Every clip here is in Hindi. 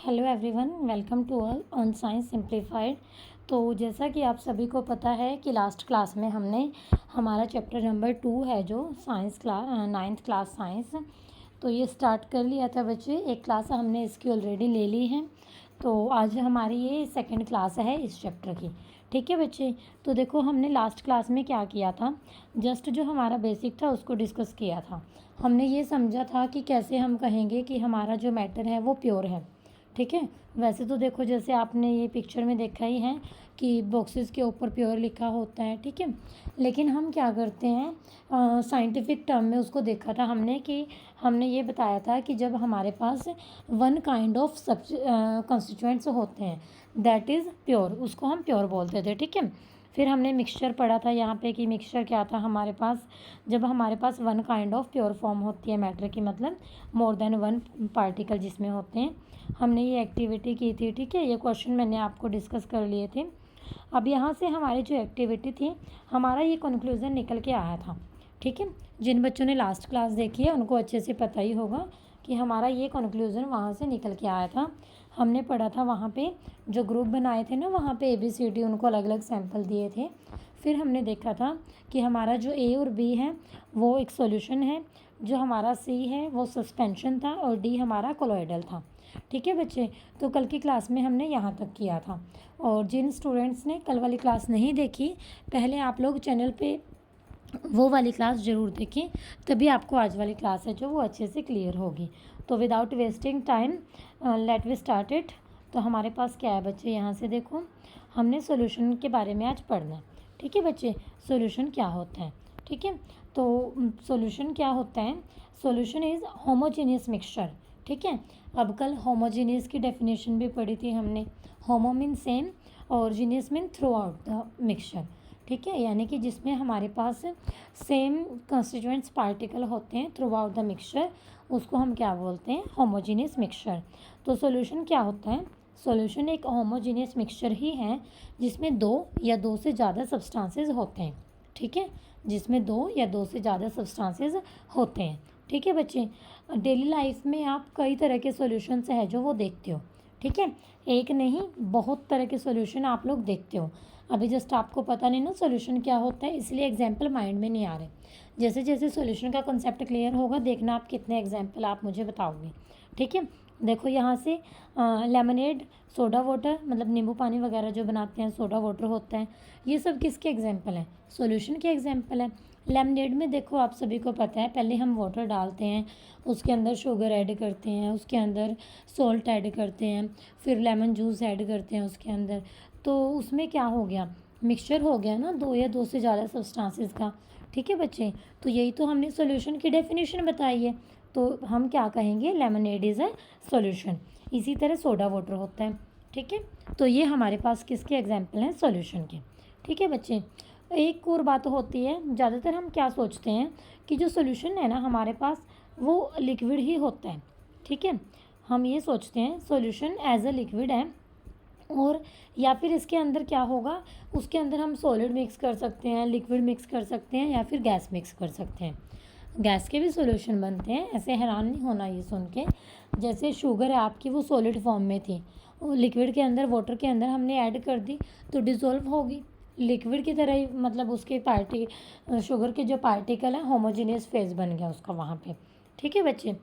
Hello everyone, welcome to all on science simplified. तो जैसा कि आप सभी को पता है कि लास्ट क्लास में हमने हमारा चैप्टर नंबर 2 है जो science class 9th class science, तो ये स्टार्ट कर लिया था बच्चे। एक क्लास हमने इसकी ऑलरेडी ले ली है, तो आज हमारी ये सेकंड क्लास है इस चैप्टर की। ठीक है बच्चे, तो देखो हमने लास्ट क्लास में क्या किया था, जस्ट जो हमारा बेसिक था उसको डिस्कस किया था। हमने ये समझा था कि कैसे हम कहेंगे कि हमारा जो मैटर है वो प्योर है। ठीक है, वैसे तो देखो जैसे आपने ये पिक्चर में देखा ही है कि बॉक्सेस के ऊपर प्योर लिखा होता है। ठीक है, लेकिन हम क्या करते हैं, साइंटिफिक टर्म में उसको देखा था हमने कि हमने ये बताया था कि जब हमारे पास वन काइंड ऑफ सब कॉन्स्टिट्यूएंट्स होते हैं दैट इज़ प्योर, उसको हम प्योर बोलते थे। ठीक है, फिर हमने मिक्सचर पढ़ा था यहाँ पे कि मिक्सचर क्या था हमारे पास, जब हमारे पास one kind of pure form होती है मैटर की, मतलब मोर देन वन पार्टिकल जिसमें होते हैं। हमने ये एक्टिविटी की थी। ठीक है, ये क्वेश्चन मैंने आपको डिस्कस कर लिए थे। अब यहाँ से हमारी जो एक्टिविटी थी, हमारा ये कंक्लूज़न निकल के आया था। ठीक है, जिन बच्चों ने लास्ट क्लास देखी है उनको अच्छे से पता ही होगा कि हमारा ये कंक्लूज़न वहाँ से निकल के आया था। हमने पढ़ा था वहाँ पे जो ग्रुप बनाए थे ना, वहाँ पे ABCD उनको अलग अलग सैंपल दिए थे। फिर हमने देखा था कि हमारा जो A और B है वो एक सॉल्यूशन है, जो हमारा C है वो सस्पेंशन था और D हमारा कोलॉइडल था। ठीक है बच्चे, तो कल की क्लास में हमने यहाँ तक किया था। और जिन स्टूडेंट्स ने कल वाली क्लास नहीं देखी, पहले आप लोग चैनल पे वो वाली क्लास ज़रूर देखें, तभी आपको आज वाली क्लास है जो वो अच्छे से क्लियर होगी। तो without wasting time let we start it. तो हमारे पास क्या है बच्चे, यहाँ से देखो हमने सॉल्यूशन के बारे में आज पढ़ना है। ठीक है बच्चे, सॉल्यूशन क्या होता है। ठीक है, तो सॉल्यूशन क्या होता है, सॉल्यूशन इज़ होमोजेनियस मिक्सचर। ठीक है, अब कल होमोजेनियस की डेफिनेशन भी पढ़ी थी हमने। होमो मीन सेम और genius mean through out the mixture. ठीक है, यानी कि जिसमें हमारे पास सेम कंस्टिट्यूएंट्स पार्टिकल होते हैं थ्रू आउट द मिक्सचर, उसको हम क्या बोलते हैं, होमोजेनियस मिक्सचर। तो सॉल्यूशन क्या होता है, सॉल्यूशन एक होमोजेनियस मिक्सचर ही है जिसमें दो या दो से ज़्यादा सब्सटेंसेस होते हैं। ठीक है, जिसमें दो या दो से ज़्यादा सब्सटेंसेस होते हैं। ठीक है बच्चे, डेली लाइफ में आप कई तरह के सॉल्यूशंस हैं जो वो देखते हो। ठीक है, एक नहीं बहुत तरह के सॉल्यूशन आप लोग देखते हो। अभी जस्ट आपको पता नहीं ना सॉल्यूशन क्या होता है, इसलिए एग्जाम्पल माइंड में नहीं आ रहे। जैसे जैसे सॉल्यूशन का कॉन्सेप्ट क्लियर होगा, देखना आप कितने एग्जाम्पल आप मुझे बताओगे। ठीक है, देखो यहाँ से लेमनेड, सोडा वाटर, मतलब नींबू पानी वगैरह जो बनाते हैं, सोडा वाटर होता है, ये सब किसके एग्जाम्पल हैं, सॉल्यूशन के एग्जाम्पल है। लेमनेड में देखो आप सभी को पता है, पहले हम वाटर डालते हैं, उसके अंदर शुगर ऐड करते हैं, उसके अंदर सॉल्ट ऐड करते हैं, फिर लेमन जूस ऐड करते हैं उसके अंदर, तो उसमें क्या हो गया, मिक्सचर हो गया ना दो या दो से ज़्यादा सब्सटेंसेस का। ठीक है बच्चे, तो यही तो हमने सॉल्यूशन की डेफिनेशन बताई है, तो हम क्या कहेंगे, लेमनेड इज़ अ सॉल्यूशन। इसी तरह सोडा वाटर होता है। ठीक है, तो ये हमारे पास किसके एग्जाम्पल हैं, सॉल्यूशन के। ठीक है बच्चे, एक और बात होती है, ज़्यादातर हम क्या सोचते हैं कि जो सॉल्यूशन है ना हमारे पास वो लिक्विड ही होता है। ठीक है, हम ये सोचते हैं सॉल्यूशन एज अ लिक्विड है, और या फिर इसके अंदर क्या होगा, उसके अंदर हम सॉलिड मिक्स कर सकते हैं, लिक्विड मिक्स कर सकते हैं, या फिर गैस मिक्स कर सकते हैं। गैस के भी सॉल्यूशन बनते हैं, ऐसे हैरान नहीं होना ये सुन के। जैसे शुगर है आपकी, वो सॉलिड फॉर्म में थी, लिक्विड के अंदर, वाटर के अंदर हमने ऐड कर दी तो डिज़ोल्व होगी लिक्विड की तरह ही, मतलब उसके शुगर के जो पार्टिकल हैं होमोजेनियस फेज बन गया उसका वहाँ पे। ठीक है बच्चे,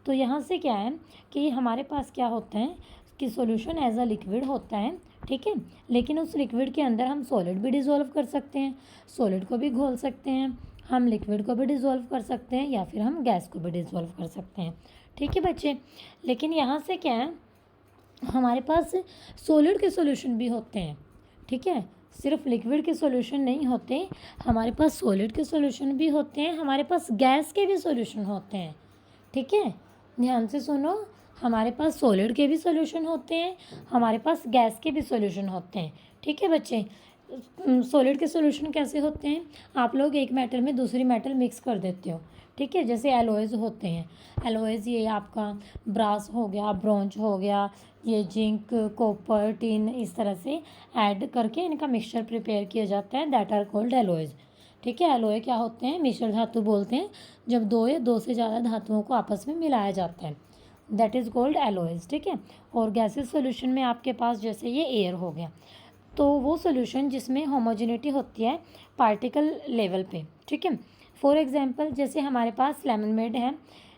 तो यहाँ से क्या है कि हमारे पास क्या होता है कि सॉल्यूशन एज अ लिक्विड होता है। ठीक है, लेकिन उस लिक्विड के अंदर हम सॉलिड भी डिज़ोल्व कर सकते हैं, सॉलिड को भी घोल सकते हैं, हम लिक्विड को भी डिज़ोल्व कर सकते हैं, या फिर हम गैस को भी डिज़ोल्व कर सकते हैं। ठीक है बच्चे, लेकिन यहाँ से क्या है, हमारे पास सॉलिड के सॉल्यूशन भी होते हैं। ठीक है, सिर्फ लिक्विड के सॉल्यूशन नहीं होते, हमारे पास सॉलिड के सॉल्यूशन भी होते हैं, हमारे पास गैस के भी सॉल्यूशन होते हैं। ठीक है, ध्यान से सुनो, हमारे पास सॉलिड के भी सॉल्यूशन होते हैं, हमारे पास गैस के भी सॉल्यूशन होते हैं। ठीक है बच्चे, सॉलिड के सॉल्यूशन कैसे होते हैं, आप लोग एक मेटल में दूसरी मेटल मिक्स कर देते हो। ठीक है, जैसे एलॉयज़ होते हैं, एलॉयज़ ये आपका ब्रास हो गया, ब्रोंज हो गया, ये जिंक, कॉपर, टिन, इस तरह से ऐड करके इनका मिक्सचर प्रिपेयर किया जाता है, दैट आर कॉल्ड एलॉयज़। ठीक है, एलॉय क्या होते हैं, मिश्र धातु बोलते हैं, जब दो या दो से ज़्यादा धातुओं को आपस में मिलाया जाता है दैट इज़ कॉल्ड एलओएस, ठीक है। और गैसेस सॉल्यूशन में आपके पास जैसे ये एयर हो गया, तो वो सॉल्यूशन जिसमें होमोजेनिटी होती है पार्टिकल लेवल पे, ठीक है। फॉर एग्जांपल जैसे हमारे पास लेमनेड है,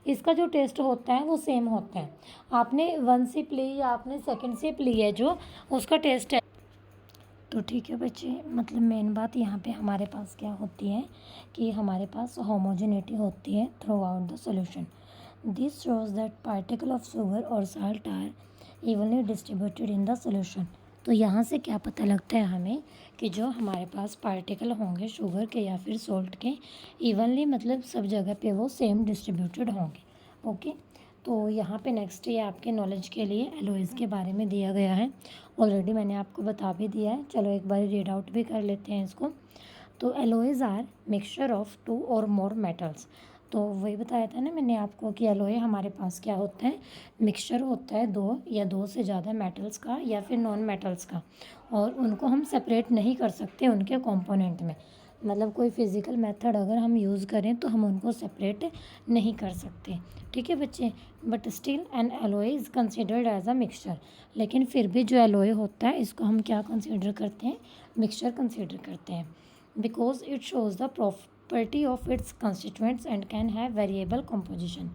इसका जो टेस्ट होता है वो सेम होता है। आपने 1 सिप ली या आपने 2nd सिप ली है जो, उसका टेस्ट है। तो ठीक है बच्चे, मतलब मेन बात यहाँ पे हमारे पास क्या होती है कि हमारे पास होमोजेनिटी होती है throughout the solution. This shows that particle of sugar और salt are evenly distributed in the solution. तो यहाँ से क्या पता लगता है हमें कि जो हमारे पास पार्टिकल होंगे शुगर के या फिर सॉल्ट के, इवनली मतलब सब जगह पे वो सेम डिस्ट्रीब्यूटेड होंगे। ओके, तो यहाँ पे नेक्स्ट ये आपके नॉलेज के लिए एलोइज के बारे में दिया गया है। ऑलरेडी मैंने आपको बता भी दिया है, चलो एक बार रीड आउट भी कर लेते हैं इसको। तो एलोइज आर मिक्सचर ऑफ 2 और मोर मेटल्स। तो वही बताया था ना मैंने आपको कि एलोय हमारे पास क्या होता है, मिक्सचर होता है 2 या 2 से ज़्यादा मेटल्स का या फिर नॉन मेटल्स का, और उनको हम सेपरेट नहीं कर सकते उनके कंपोनेंट में। मतलब कोई फिज़िकल मेथड अगर हम यूज़ करें तो हम उनको सेपरेट नहीं कर सकते, ठीक है बच्चे। But still an alloy is considered as a mixture. लेकिन फिर भी जो एलोय होता है इसको हम क्या कंसिडर करते हैं, मिक्सचर कंसिडर करते हैं। Because it shows the property of its constituents and can have variable composition,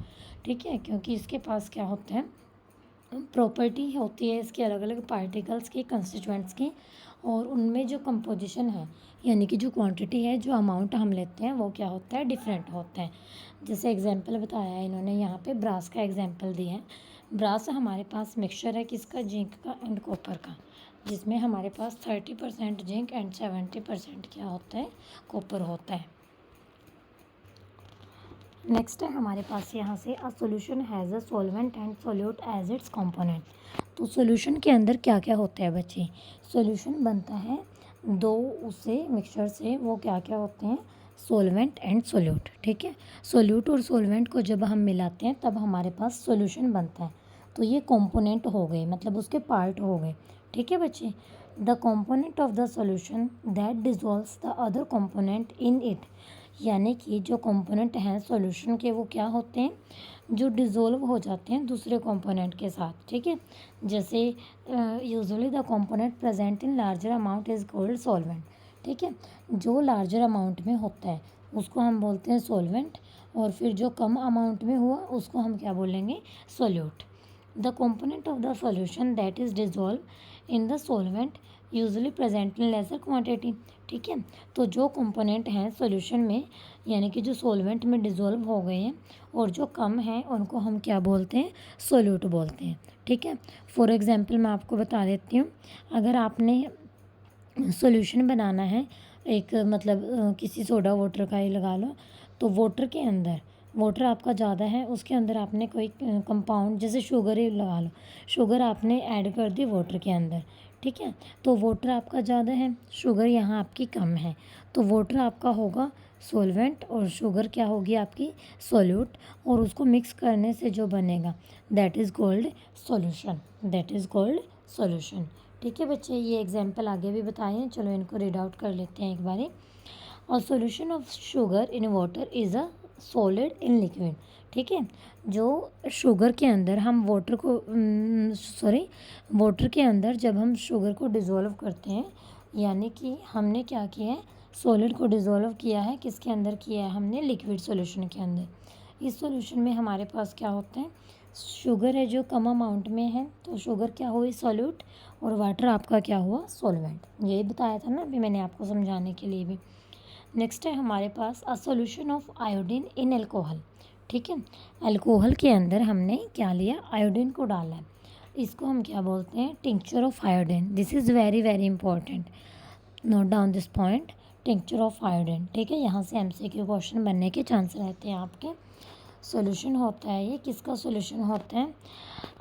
ठीक है। क्योंकि इसके पास क्या होता है, प्रॉपर्टी होती है इसके अलग अलग पार्टिकल्स की, कंस्टिट्यूएंट्स की, और उनमें जो कंपोजिशन है यानी कि जो क्वांटिटी है, जो अमाउंट हम लेते हैं वो क्या होता है, डिफरेंट होता है। जैसे एग्जांपल बताया है इन्होंने यहाँ पे, ब्रास का एग्जांपल दिया है। ब्रास हमारे पास मिक्सचर है किसका, जिंक का एंड कॉपर का, जिसमें हमारे पास 30% जिंक एंड 70% क्या होता है, कॉपर होता है। नेक्स्ट है हमारे पास यहाँ से a solution has a solvent and solute as its component. तो सॉल्यूशन के अंदर क्या क्या होता है बच्चे, सॉल्यूशन बनता है 2 उससे मिक्सचर से, वो क्या क्या होते हैं, सॉल्वेंट एंड सोल्यूट, ठीक है। सोल्यूट और सॉल्वेंट को जब हम मिलाते हैं तब हमारे पास सॉल्यूशन बनता है। तो ये कंपोनेंट हो गए, मतलब उसके पार्ट हो गए, ठीक है बच्चे। The component of the solution that dissolves the other component in it, यानी कि जो कंपोनेंट हैं सॉल्यूशन के वो क्या होते हैं, जो डिज़ोल्व हो जाते हैं दूसरे कंपोनेंट के साथ, ठीक है। जैसे usually the component present in larger amount is called solvent, ठीक है। जो लार्जर अमाउंट में होता है उसको हम बोलते हैं सॉल्वेंट, और फिर जो कम अमाउंट में हुआ उसको हम क्या बोलेंगे, solute. The component of the solution that is dissolve in the solvent usually present in lesser quantity, ठीक है। तो जो कंपोनेंट हैं सॉल्यूशन में, यानी कि जो सॉल्वेंट में डिज़ोल्व हो गए हैं और जो कम हैं उनको हम क्या बोलते हैं, सोल्यूट बोलते हैं, ठीक है। फॉर एग्जांपल मैं आपको बता देती हूँ, अगर आपने सॉल्यूशन बनाना है एक, मतलब किसी सोडा वाटर का ही लगा लो, तो वाटर के अंदर, वाटर आपका ज़्यादा है उसके अंदर आपने कोई कंपाउंड जैसे शुगर ही लगा लो, शुगर आपने ऐड कर दी वाटर के अंदर, ठीक है। तो वाटर आपका ज़्यादा है, शुगर यहाँ आपकी कम है, तो वाटर आपका होगा सॉल्वेंट और शुगर क्या होगी आपकी, सोल्यूट, और उसको मिक्स करने से जो बनेगा that is called solution, that is called solution, ठीक है बच्चे। ये एग्जाम्पल आगे भी बताए हैं, चलो इनको रीड आउट कर लेते हैं एक बारी। और solution of sugar in water is a solid in liquid, ठीक है। जो शुगर के अंदर हम वाटर को वाटर के अंदर जब हम शुगर को डिज़ोल्व करते हैं, यानी कि हमने क्या किया है, सॉलिड को डिज़ोल्व किया है, किसके अंदर किया है हमने, लिक्विड सॉल्यूशन के अंदर। इस सॉल्यूशन में हमारे पास क्या होता है, शुगर है जो कम अमाउंट में है, तो शुगर क्या हुई, सॉल्यूट, और वाटर आपका क्या हुआ, सॉल्वेंट। यही बताया था ना अभी मैंने आपको समझाने के लिए भी। नेक्स्ट है हमारे पास a solution of iodine in alcohol, ठीक है। अल्कोहल के अंदर हमने क्या लिया, आयोडीन को डाला है, इसको हम क्या बोलते हैं, tincture of iodine. This is very very important, note down this point, tincture of iodine, ठीक है। यहाँ से एमसीक्यू क्वेश्चन बनने के चांस रहते हैं आपके। सॉल्यूशन होता है ये, किसका सॉल्यूशन होता है,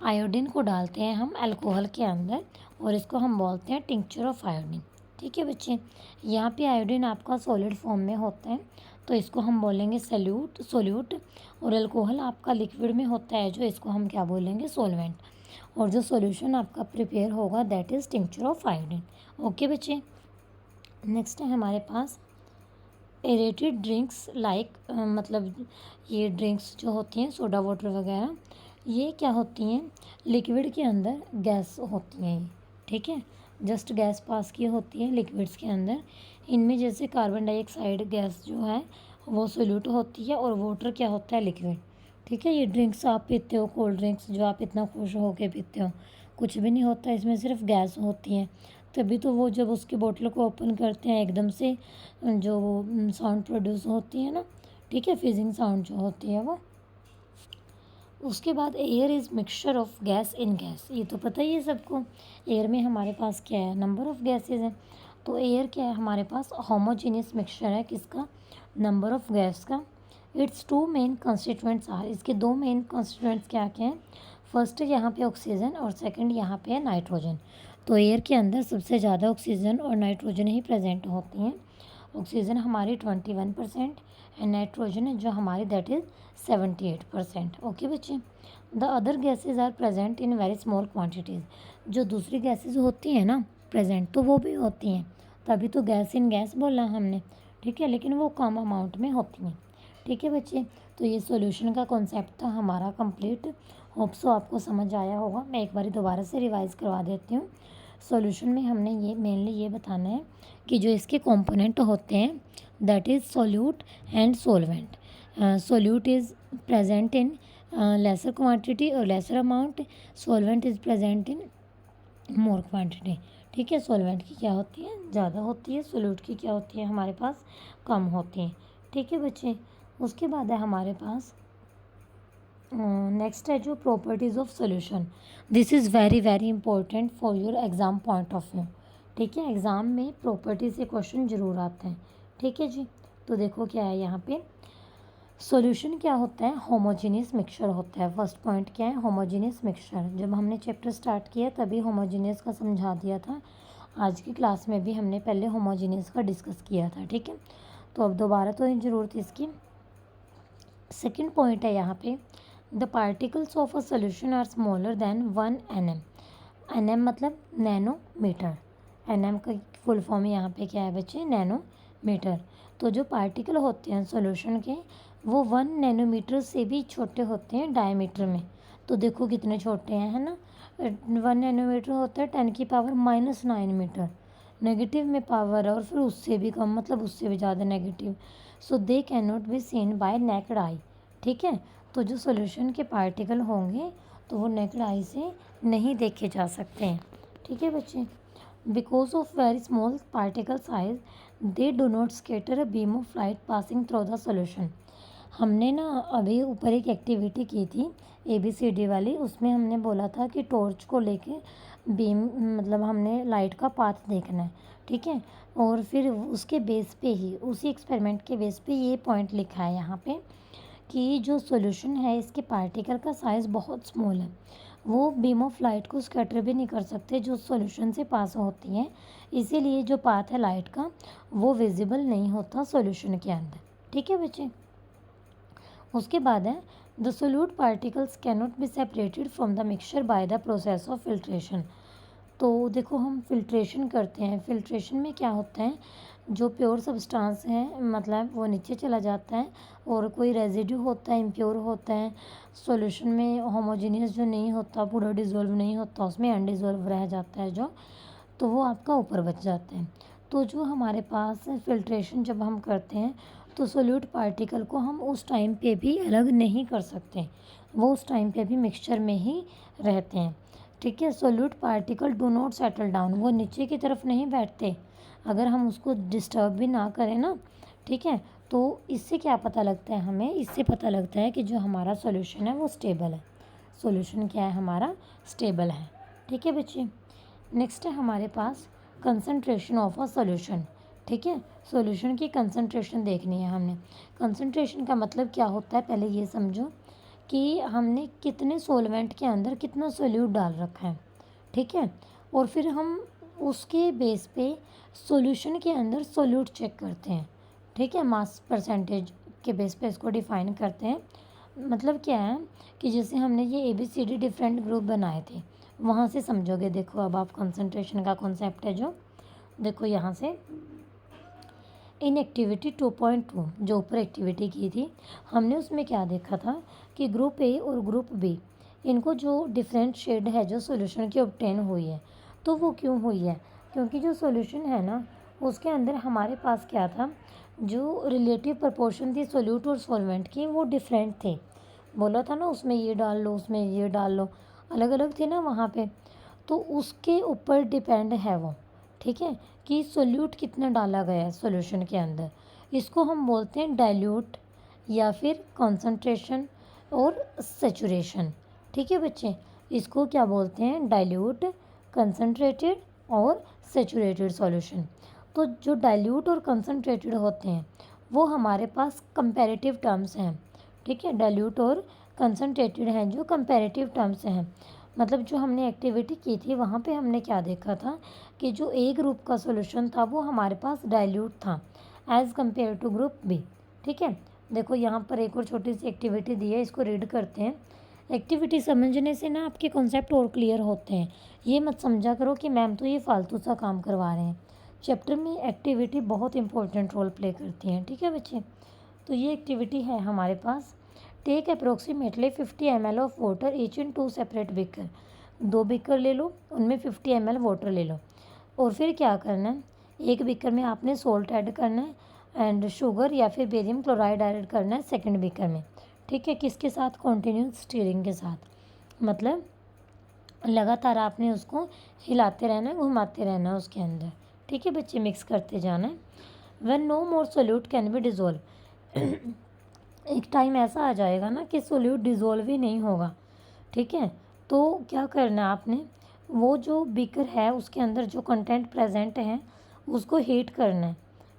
आयोडीन को डालते हैं हम अल्कोहल के अंदर और इसको हम बोलते हैं टिंक्चर ऑफ आयोडीन, ठीक है बच्चे। यहाँ पे आयोडीन आपका सॉलिड फॉर्म में होता है तो इसको हम बोलेंगे सोल्यूट, और अल्कोहल आपका लिक्विड में होता है जो, इसको हम क्या बोलेंगे, सॉल्वेंट, और जो सॉल्यूशन आपका प्रिपेयर होगा that is tincture of iodine. Okay बच्चे। नेक्स्ट है हमारे पास एरेटेड ड्रिंक्स लाइक, मतलब ये ड्रिंक्स जो होती हैं सोडा वाटर वगैरह, ये क्या होती हैं, लिक्विड के अंदर गैस होती हैं ये, ठीक है, जस्ट गैस पास की होती है लिक्विड्स के अंदर। इनमें जैसे कार्बन डाइऑक्साइड गैस जो है वो सोल्यूट होती है और वाटर क्या होता है, लिक्विड। ठीक है, ये ड्रिंक्स आप पीते हो, कोल्ड ड्रिंक्स जो आप इतना खुश हो के पीते हो, कुछ भी नहीं होता, इसमें सिर्फ गैस होती है। तभी तो वो जब उसकी बोतल को ओपन करते हैं एकदम से जो साउंड प्रोड्यूस होती है ना, ठीक है, फिजिंग साउंड जो होती है वो। उसके बाद air is mixture of gas in gas, ये तो पता ही है सबको। एयर में हमारे पास क्या है, नंबर ऑफ गैसेज हैं। तो एयर क्या है हमारे पास, होमोजीनियस मिक्सचर है किसका, नंबर ऑफ गैस का। Its two main constituents are, इसके दो मेन कंस्टिट्यूएंट्स क्या क्या हैं, फर्स्ट है यहाँ पे ऑक्सीजन और सेकंड यहाँ पे है नाइट्रोजन। तो एयर के अंदर सबसे ज़्यादा ऑक्सीजन और नाइट्रोजन ही प्रेजेंट होती हैं। ऑक्सीजन हमारी 21% एंड नाइट्रोजन है जो हमारी दैट इज़ 78%। ओके बच्चे, the other gases are present in very small quantities, जो दूसरी गैसेज होती हैं ना प्रेजेंट, तो वो भी होती हैं, तभी तो गैस इन गैस बोला हमने, ठीक है, लेकिन वो कम अमाउंट में होती हैं। ठीक है बच्चे, तो ये सॉल्यूशन का कॉन्सेप्ट था हमारा कंप्लीट। होप सो आपको समझ आया होगा। मैं एक बार दोबारा से रिवाइज करवा देती हूँ। सॉल्यूशन में हमने ये मेनली ये बताना है कि जो इसके कंपोनेंट होते हैं that is solute and solvent. Solute is present in lesser quantity और lesser amount, solvent is present in more quantity. ठीक है, सोलवेंट की क्या होती है, ज़्यादा होती है, सोल्यूट की क्या होती है हमारे पास, कम होती है। ठीक है बच्चे, उसके बाद है हमारे पास नेक्स्ट है जो properties of solution. This is very very important for your exam point of view. ठीक है, एग्ज़ाम में प्रॉपर्टी से क्वेश्चन ज़रूर आते हैं। ठीक है जी, तो देखो क्या है यहाँ पे, सॉल्यूशन क्या होता है, होमोजीनियस मिक्सचर होता है। फर्स्ट पॉइंट क्या है, होमोजीनियस मिक्सचर। जब हमने चैप्टर स्टार्ट किया तभी होमोजीनियस का समझा दिया था, आज की क्लास में भी हमने पहले होमोजीनियस का डिस्कस किया था। ठीक है, तो अब दोबारा तो नहीं ज़रूरत इसकी। सेकेंड पॉइंट है यहाँ पे, the particles of a solution are smaller than 1 nm। nm मतलब नैनोमीटर, nm का फुल फॉर्म यहाँ पे क्या है बच्चे, नैनोमीटर। तो जो पार्टिकल होते हैं सॉल्यूशन के वो 1 नैनोमीटर से भी छोटे होते हैं डायमीटर में। तो देखो कितने छोटे हैं, है ना, 1 नैनोमीटर होता है 10⁻⁹ मीटर, नेगेटिव में पावर है, और फिर उससे भी कम मतलब उससे भी ज़्यादा negative. So they can not be seen bye naked eye. ठीक है, तो जो सॉल्यूशन के पार्टिकल होंगे तो वो नेकेड आई से नहीं देखे जा सकते हैं। ठीक है बच्चे, because of very small particle size they do not scatter a beam of light passing through the solution. हमने ना अभी ऊपर एक एक्टिविटी की थी ABCD वाली, उसमें हमने बोला था कि टॉर्च को लेके बीम मतलब हमने लाइट का पाथ देखना है। ठीक है, और फिर उसके बेस पे ही, उसी एक्सपेरिमेंट के बेस पे ये पॉइंट लिखा है यहाँ पे कि जो सॉल्यूशन है इसके पार्टिकल का साइज़ बहुत स्मॉल है, वो बीम ऑफ लाइट को स्कैटर भी नहीं कर सकते जो सॉल्यूशन से पास होती हैं, इसीलिए जो पाथ है लाइट का वो विजिबल नहीं होता सॉल्यूशन के अंदर। ठीक है बच्चे, उसके बाद है the solute particles can not be separated from the mixture by the process of filtration. तो देखो हम फिल्ट्रेशन करते हैं, फिल्ट्रेशन में क्या होता है, जो प्योर सब्सटेंस है मतलब वो नीचे चला जाता है, और कोई रेजिड्यू होता है इम्प्योर होता है सॉल्यूशन में, होमोजीनियस जो नहीं होता, पूरा डिज़ोल्व नहीं होता, उसमें अनडिज़ोल्व रह जाता है जो, तो वो आपका ऊपर बच जाता है। तो जो हमारे पास फिल्ट्रेशन जब हम करते हैं तो सोल्यूट पार्टिकल को हम उस टाइम पे भी अलग नहीं कर सकते, वो उस टाइम पे भी मिक्सचर में ही रहते हैं। ठीक है, solute particle do not settle down, वो नीचे की तरफ नहीं बैठते, अगर हम उसको डिस्टर्ब भी ना करें ना। ठीक है, तो इससे क्या पता लगता है हमें, इससे पता लगता है कि जो हमारा सॉल्यूशन है वो स्टेबल है, सॉल्यूशन क्या है हमारा, स्टेबल है। ठीक है बच्चे, नेक्स्ट है हमारे पास कंसंट्रेशन ऑफ अ सॉल्यूशन। ठीक है, सॉल्यूशन की कंसंट्रेशन देखनी है हमने। कंसंट्रेशन का मतलब क्या होता है, पहले ये समझो कि हमने कितने सॉल्वेंट के अंदर कितना सोल्यूट डाल रखा है। ठीक है, और फिर हम उसके बेस पे सॉल्यूशन के अंदर सोल्यूट चेक करते हैं। ठीक है, मास परसेंटेज के बेस पे इसको डिफाइन करते हैं। मतलब क्या है कि जैसे हमने ये ABCD डिफरेंट ग्रुप बनाए थे, वहाँ से समझोगे। देखो अब आप कंसंट्रेशन का कॉन्सेप्ट है जो, देखो यहाँ से इन एक्टिविटी 2.2 जो ऊपर एक्टिविटी की थी हमने, उसमें क्या देखा था कि ग्रुप A और ग्रुप B इनको जो डिफरेंट शेड है जो सॉल्यूशन की ऑब्टेन हुई है, तो वो क्यों हुई है? क्योंकि जो सॉल्यूशन है ना उसके अंदर हमारे पास क्या था, जो रिलेटिव प्रोपोर्शन थी सोल्यूट और सॉल्वेंट की वो डिफरेंट थे। बोला था ना उसमें ये डाल लो, उसमें ये डाल लो, अलग अलग थे ना वहाँ पे। तो उसके ऊपर डिपेंड है वो, ठीक है, कि सोल्यूट कितना डाला गया है सॉल्यूशन के अंदर। इसको हम बोलते हैं डाइल्यूट या फिर कॉन्सेंट्रेशन और सेचुरेशन। ठीक है बच्चे, इसको क्या बोलते हैं? डाइल्यूट, कंसनट्रेटेड और सेचुरेटेड सॉल्यूशन। तो जो डाइल्यूट और कंसनट्रेटेड होते हैं वो हमारे पास कंपैरेटिव टर्म्स हैं। ठीक है, डाइल्यूट और कंसनट्रेटेड हैं जो कंपैरेटिव टर्म्स हैं। मतलब जो हमने एक्टिविटी की थी वहाँ पे हमने क्या देखा था कि जो ए ग्रुप का सॉल्यूशन था वो हमारे पास डाइल्यूट था as compare to group B. ठीक है, देखो यहाँ पर एक और छोटी सी एक्टिविटी दी है, इसको रीड करते हैं। एक्टिविटी समझने से ना आपके कॉन्सेप्ट और क्लियर होते हैं। ये मत समझा करो कि मैम तो ये फालतू सा काम करवा रहे हैं। चैप्टर में एक्टिविटी बहुत इंपॉर्टेंट रोल प्ले करती हैं। ठीक है बच्चे, तो ये एक्टिविटी है हमारे पास। Take approximately 50 ml of water each in 2 separate beaker. 2 beaker ले लो, उनमें 50 ml वाटर ले लो, और फिर क्या करना है, एक बिकर में आपने सोल्ट ऐड करना है एंड शुगर या फिर बेरियम क्लोराइड ऐड करना है सेकंड बिकर में। ठीक है, किसके साथ? कॉन्टिन्यूस स्टीयरिंग के साथ, मतलब लगातार आपने उसको हिलाते रहना है, घुमाते रहना है उसके अंदर। ठीक है बच्चे, मिक्स करते जाना है। When no more solute can be dissolve. एक टाइम ऐसा आ जाएगा ना कि सोल्यूट डिज़ोल्व ही नहीं होगा। ठीक है, तो क्या करना है आपने, वो जो बीकर है उसके अंदर जो कंटेंट प्रेजेंट है उसको हीट करना है।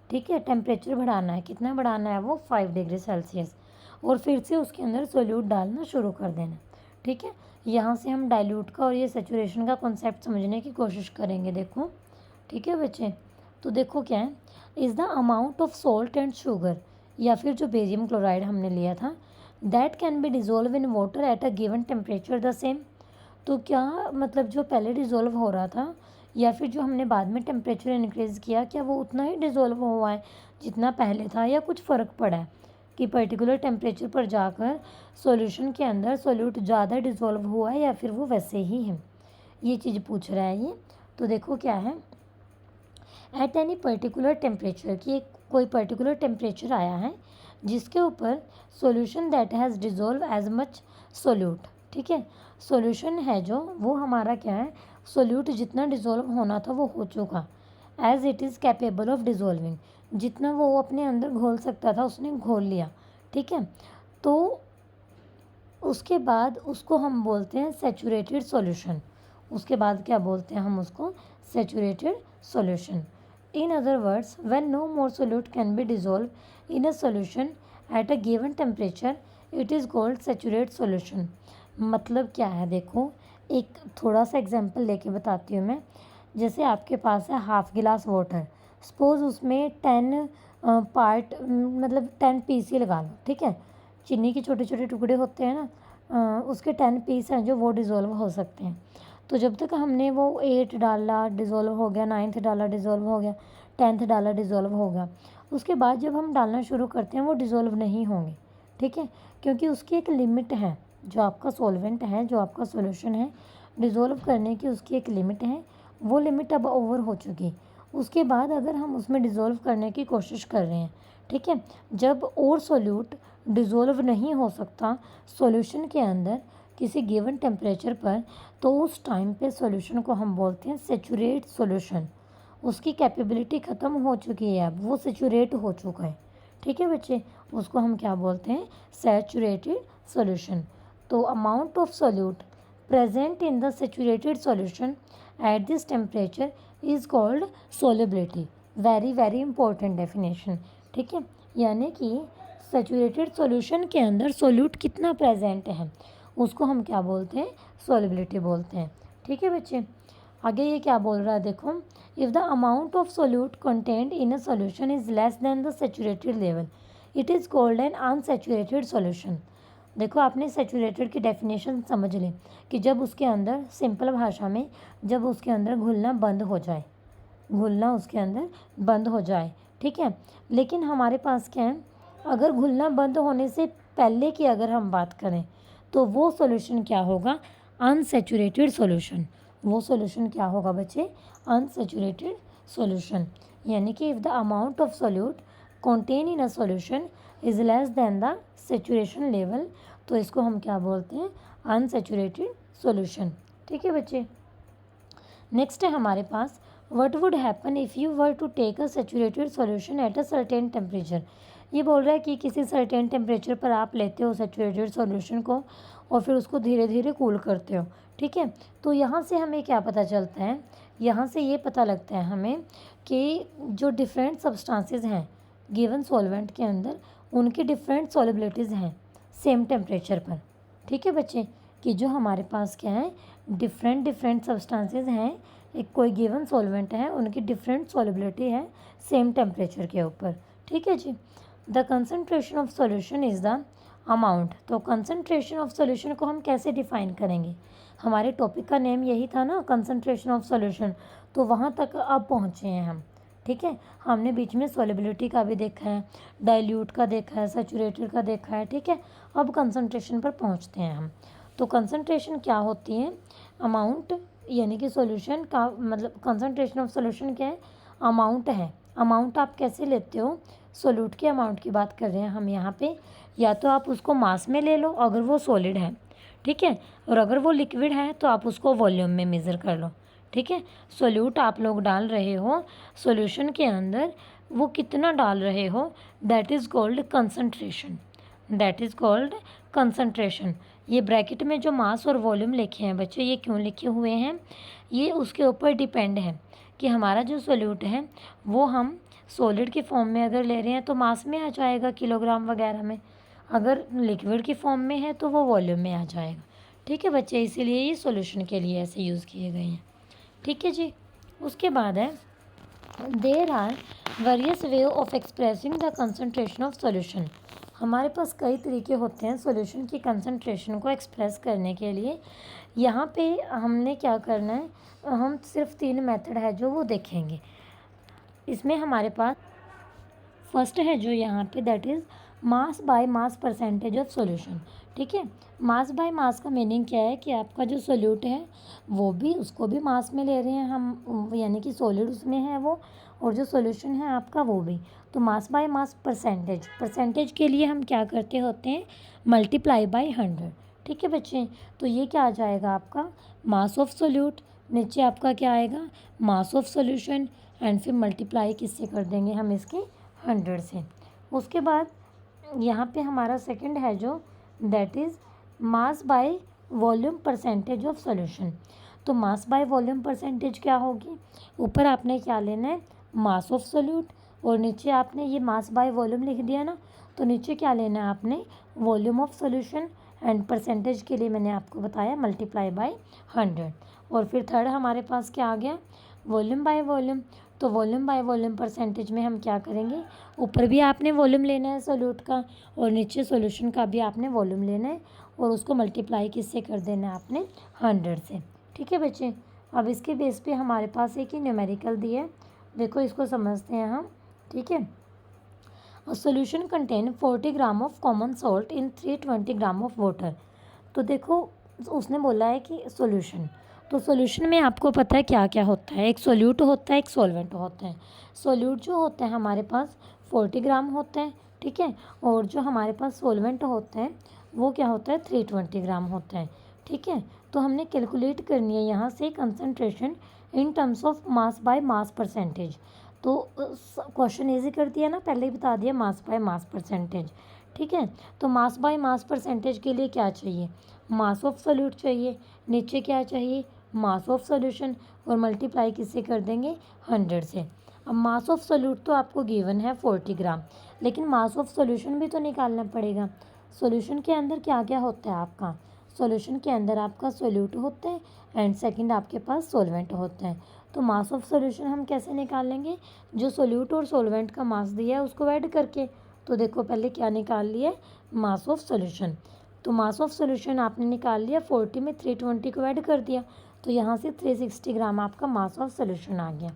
ठीक है, टेम्परेचर बढ़ाना है, कितना बढ़ाना है वो 5 डिग्री सेल्सियस, और फिर से उसके अंदर सोल्यूट डालना शुरू कर देना। ठीक है, यहाँ से हम डाइल्यूट का और ये सेचुरेशन का कॉन्सेप्ट समझने की कोशिश करेंगे। देखो, ठीक है बच्चे, तो देखो क्या है, is the amount of salt and sugar या फिर जो बेरियम क्लोराइड हमने लिया था that can be dissolve in water at a given temperature the same. तो क्या मतलब जो पहले डिज़ोल्व हो रहा था या फिर जो हमने बाद में टेम्परेचर इंक्रीज़ किया, क्या वो उतना ही डिज़ोल्व हुआ है जितना पहले था, या कुछ फ़र्क पड़ा है कि पर्टिकुलर टेम्परेचर पर जाकर सॉल्यूशन के अंदर सोल्यूट ज़्यादा डिज़ोल्व हुआ है या फिर वो वैसे ही है? ये चीज़ पूछ रहा है ये। तो देखो क्या है, एट एनी पर्टिकुलर टेम्परेचर की एक कोई पर्टिकुलर टेम्परेचर आया है जिसके ऊपर solution that has dissolve as much solute. ठीक है, सॉल्यूशन है जो वो हमारा क्या है, सोल्यूट जितना डिज़ोल्व होना था वो हो चुका, as it is capable of dissolving, जितना वो अपने अंदर घोल सकता था उसने घोल लिया। ठीक है, तो उसके बाद उसको हम बोलते हैं सेचुरेटेड सॉल्यूशन। उसके बाद क्या बोलते हैं हम उसको? Saturated solution. In other words, when no more solute can be dissolved in a solution at a given temperature, it is called saturated solution. मतलब क्या है, देखो एक थोड़ा सा एग्जांपल लेके बताती हूँ मैं। जैसे आपके पास है हाफ गिलास वाटर, सपोज उसमें 10 पार्ट मतलब 10 पीस ही लगा लो। ठीक है, चीनी के छोटे छोटे टुकड़े होते हैं ना, उसके 10 पीस हैं जो वो डिज़ोल्व हो सकते हैं। तो जब तक हमने वो 8 डाला डिज़ोल्व हो गया, 9th डाला डिज़ोल्व हो गया, 10th डाला डिज़ोल्व हो गया, उसके बाद जब हम डालना शुरू करते हैं वो डिज़ोल्व नहीं होंगे। ठीक है, क्योंकि उसकी एक लिमिट है, जो आपका सॉल्वेंट है, जो आपका सॉल्यूशन है, डिज़ोल्व करने की उसकी एक लिमिट है, वो लिमिट अब ओवर हो चुकी। उसके बाद अगर हम उसमें डिज़ोल्व करने की कोशिश कर रहे हैं, ठीक है, जब और सोल्यूट डिज़ोल्व नहीं हो सकता सॉल्यूशन के अंदर किसी गिवन टेम्परेचर पर, तो उस टाइम पे सॉल्यूशन को हम बोलते हैं सेचुरेट सॉल्यूशन। उसकी कैपेबिलिटी ख़त्म हो चुकी है, अब वो सेचुरेट हो चुका है। ठीक है बच्चे, उसको हम क्या बोलते हैं? Saturated solution. तो amount of solute present in the saturated solution at this temperature is called solubility. Very very important definition. ठीक है, यानी कि सैचुरेटेड सॉल्यूशन के अंदर सोल्यूट कितना प्रेजेंट है उसको हम क्या बोलते हैं? सोलिबिलिटी बोलते हैं। ठीक है बच्चे, आगे ये क्या बोल रहा है देखो, if the amount of solute content in a solution is less than the saturated level, it is called an unsaturated solution. देखो आपने सैचुरेटेड की डेफिनेशन समझ ली कि जब उसके अंदर, सिंपल भाषा में, जब उसके अंदर घुलना बंद हो जाए, घुलना उसके अंदर बंद हो जाए। ठीक है, लेकिन हमारे पास क्या है, अगर घुलना बंद होने से पहले की अगर हम बात करें तो वो सॉल्यूशन क्या होगा, अनसैचुरेटेड सॉल्यूशन। वो सॉल्यूशन क्या होगा बच्चे, अनसैचुरेटेड सॉल्यूशन। यानी कि if the amount of solute contain in a solution is less than the saturation level, तो इसको हम क्या बोलते हैं, अनसैचुरेटेड सॉल्यूशन। ठीक है बच्चे। नेक्स्ट है हमारे पास, what would happen if you were to take a saturated solution at a certain temperature. ये बोल रहा है कि किसी सर्टेन टेम्परेचर पर आप लेते हो सैचुरेटेड सॉल्यूशन को और फिर उसको धीरे धीरे कूल करते हो। ठीक है, तो यहाँ से हमें क्या पता चलता है, यहाँ से ये पता लगता है हमें कि जो डिफरेंट सब्सटेंसेस हैं गिवन सॉल्वेंट के अंदर, उनकी डिफरेंट सॉल्युबिलिटीज़ हैं सेम टेम्परेचर पर। ठीक है बच्चे, कि जो हमारे पास क्या है, डिफरेंट सब्सटेंसेस हैं, एक कोई गिवन सॉल्वेंट है, उनकी डिफरेंट सॉल्युबिलिटी है सेम टेम्परेचर के ऊपर। ठीक है जी। The concentration of solution is the amount. तो कंसनट्रेशन ऑफ सॉल्यूशन को हम कैसे डिफाइन करेंगे, हमारे टॉपिक का नेम यही था ना, कंसनट्रेशन ऑफ सॉल्यूशन, तो वहाँ तक अब पहुँचे हैं हम। ठीक है, हमने बीच में सॉल्युबिलिटी का भी देखा है, डाइल्यूट का देखा है, सैचुरेटेड का देखा है। ठीक है, अब कंसनट्रेशन पर पहुँचते हैं हम। तो कंसनट्रेशन क्या होती है, अमाउंट, यानी कि सॉल्यूशन का मतलब कंसनट्रेशन ऑफ सॉल्यूशन क्या है, अमाउंट है। अमाउंट आप कैसे लेते हो, सोल्यूट के अमाउंट की बात कर रहे हैं हम यहाँ पे, या तो आप उसको मास में ले लो अगर वो सॉलिड है। ठीक है, और अगर वो लिक्विड है तो आप उसको वॉल्यूम में मेज़र कर लो। ठीक है, सोल्यूट आप लोग डाल रहे हो सॉल्यूशन के अंदर, वो कितना डाल रहे हो, that is called concentration. That is called concentration. ये ब्रैकेट में जो मास और वॉल्यूम लिखे हैं बच्चे, ये क्यों लिखे हुए हैं, ये उसके ऊपर डिपेंड है कि हमारा जो सोल्यूट है वो हम सॉलिड के फॉर्म में अगर ले रहे हैं तो मास में आ जाएगा किलोग्राम वगैरह में, अगर लिक्विड की फॉर्म में है तो वो वॉल्यूम में आ जाएगा। ठीक है बच्चे, इसीलिए ये सॉल्यूशन के लिए ऐसे यूज़ किए गए हैं। ठीक है जी। उसके बाद है, there are various way of expressing the concentration of solution. हमारे पास कई तरीके होते हैं सॉल्यूशन की कंसनट्रेशन को एक्सप्रेस करने के लिए। यहाँ पे हमने क्या करना है, हम सिर्फ 3 मेथड है जो वो देखेंगे। इसमें हमारे पास फर्स्ट है जो यहाँ पे, that is mass by mass percentage of solution. ठीक है, मास बाय मास का मीनिंग क्या है कि आपका जो सोल्यूट है वो भी, उसको भी मास में ले रहे हैं हम, यानी कि सॉलिड उसमें है वो, और जो सॉल्यूशन है आपका वो भी। तो mass by mass percentage, percentage के लिए हम क्या करते होते हैं, मल्टीप्लाई बाय 100। ठीक है बच्चे, तो ये क्या आ जाएगा आपका, मास ऑफ सोल्यूट, नीचे आपका क्या आएगा, मास ऑफ सॉल्यूशन, एंड फिर मल्टीप्लाई किससे कर देंगे हम, इसके 100 से। उसके बाद यहाँ पे हमारा सेकंड है जो, that is mass by volume percentage of solution. तो मास बाय वॉल्यूम परसेंटेज क्या होगी, ऊपर आपने क्या लेना है, मास ऑफ सोल्यूट, और नीचे आपने ये मास बाय वॉल्यूम लिख दिया ना, तो नीचे क्या लेना है आपने, volume of solution, and percentage के लिए मैंने आपको बताया मल्टीप्लाई बाय 100। और फिर थर्ड हमारे पास क्या आ गया, वॉल्यूम बाय वॉल्यूम। तो वॉल्यूम बाय वॉल्यूम परसेंटेज में हम क्या करेंगे, ऊपर भी आपने वॉल्यूम लेना है सोल्यूट का, और नीचे सॉल्यूशन का भी आपने वॉल्यूम लेना है, और उसको मल्टीप्लाई किससे कर देना है आपने, 100 से। ठीक है बच्चे, अब इसके बेस पे हमारे पास एक ही न्यूमेरिकल दिया है, देखो इसको समझते हैं हम। ठीक है, a solution contain 40 gram of common salt in 320 gram of water. तो देखो उसने बोला है कि सॉल्यूशन, तो सॉल्यूशन में आपको पता है क्या क्या होता है, एक सोल्यूट होता है, एक सॉल्वेंट होता है। सोल्यूट जो होता है हमारे पास 40 ग्राम होता है। ठीक है, और जो हमारे पास सॉल्वेंट होता है वो क्या होता है, 320 ग्राम होता है। ठीक है, तो हमने कैलकुलेट करनी है यहाँ से concentration in terms of mass by mass percentage. तो क्वेश्चन ईजी कर दिया ना, पहले ही बता दिया मास बाय मास परसेंटेज। ठीक है, तो मास बाय मास परसेंटेज के लिए क्या चाहिए, मास ऑफ सोल्यूट चाहिए, नीचे क्या चाहिए, मास ऑफ सॉल्यूशन, और मल्टीप्लाई किससे कर देंगे, 100 से। अब मास ऑफ सोल्यूट तो आपको गिवन है 40 ग्राम, लेकिन मास ऑफ सॉल्यूशन भी तो निकालना पड़ेगा। सॉल्यूशन के अंदर क्या क्या होता है आपका, सॉल्यूशन के अंदर आपका सोल्यूट होता है, एंड सेकंड आपके पास सॉल्वेंट होता है। तो मास ऑफ सॉल्यूशन हम कैसे निकाल लेंगे, जो सोल्यूट और सॉल्वेंट का मास दिया है उसको ऐड करके। तो देखो पहले क्या निकाल लिया, मास ऑफ सॉल्यूशन। तो मास ऑफ सॉल्यूशन आपने निकाल लिया, 40 में 320 को ऐड कर दिया, तो यहाँ से 360 ग्राम आपका मास ऑफ सॉल्यूशन आ गया।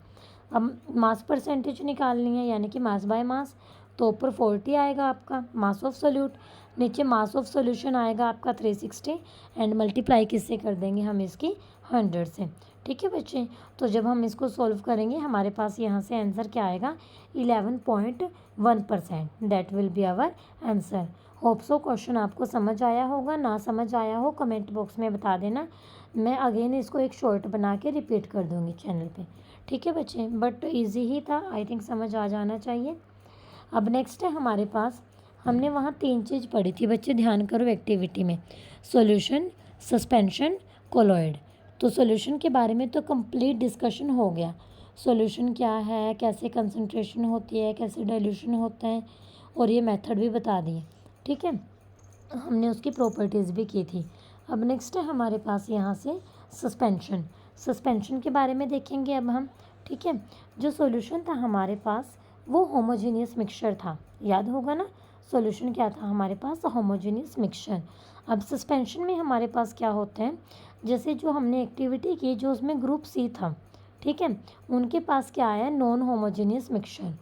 अब मास परसेंटेज निकालनी है, यानी कि मास बाय मास। तो ऊपर 40 आएगा आपका मास ऑफ सोल्यूट, नीचे मास ऑफ सोल्यूशन आएगा आपका 360 एंड मल्टीप्लाई किससे कर देंगे हम इसकी 100 से। ठीक है बच्चे, तो जब हम इसको सॉल्व करेंगे हमारे पास यहाँ से आंसर क्या आएगा 11.1%, that will be our answer. Hope so question आपको समझ आया होगा, ना समझ आया हो कमेंट बॉक्स में बता देना, मैं अगेन इसको एक शॉर्ट बना के रिपीट कर दूँगी चैनल पे। ठीक है बच्चे, बट इजी ही था, आई थिंक समझ आ जाना चाहिए। अब नेक्स्ट है हमारे पास, हमने वहाँ 3 चीज़ पढ़ी थी बच्चे, ध्यान करो एक्टिविटी में, सॉल्यूशन, सस्पेंशन, कोलॉइड। तो सॉल्यूशन के बारे में तो कंप्लीट डिस्कशन हो गया, सॉल्यूशन क्या है, कैसे कंसंट्रेशन होती है, कैसे डाइल्यूशन होता है, और ये मेथड भी बता दिए। ठीक है, हमने उसकी प्रॉपर्टीज़ भी की थी। अब नेक्स्ट है हमारे पास यहाँ से सस्पेंशन, सस्पेंशन के बारे में देखेंगे अब हम। ठीक है, जो सॉल्यूशन था हमारे पास वो होमोजेनियस मिक्सचर था, याद होगा ना, सॉल्यूशन क्या था हमारे पास, होमोजेनियस मिक्सचर। अब सस्पेंशन में हमारे पास क्या होते हैं, जैसे जो हमने एक्टिविटी की जो उसमें ग्रुप सी था, ठीक है, उनके पास क्या आया, नॉन होमोजेनियस मिक्सचर,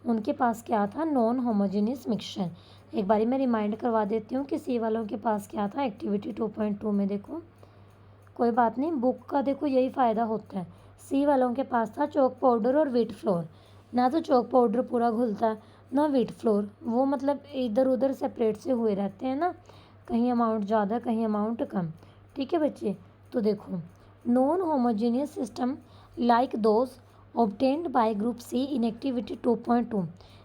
उनके पास क्या था, नॉन होमोजेनियस मिक्सचर। एक बारी मैं रिमाइंड करवा देती हूँ कि सी वालों के पास क्या था, एक्टिविटी 2.2 में देखो, कोई बात नहीं, बुक का देखो यही फ़ायदा होता है। सी वालों के पास था चॉक पाउडर और व्हीट फ्लोर, ना तो चॉक पाउडर पूरा घुलता ना व्हीट फ्लोर, वो मतलब इधर उधर सेपरेट से हुए रहते हैं ना, कहीं अमाउंट ज़्यादा कहीं अमाउंट कम। ठीक है बच्चे, तो देखो non homogeneous system like those obtained by group C in activity 2.2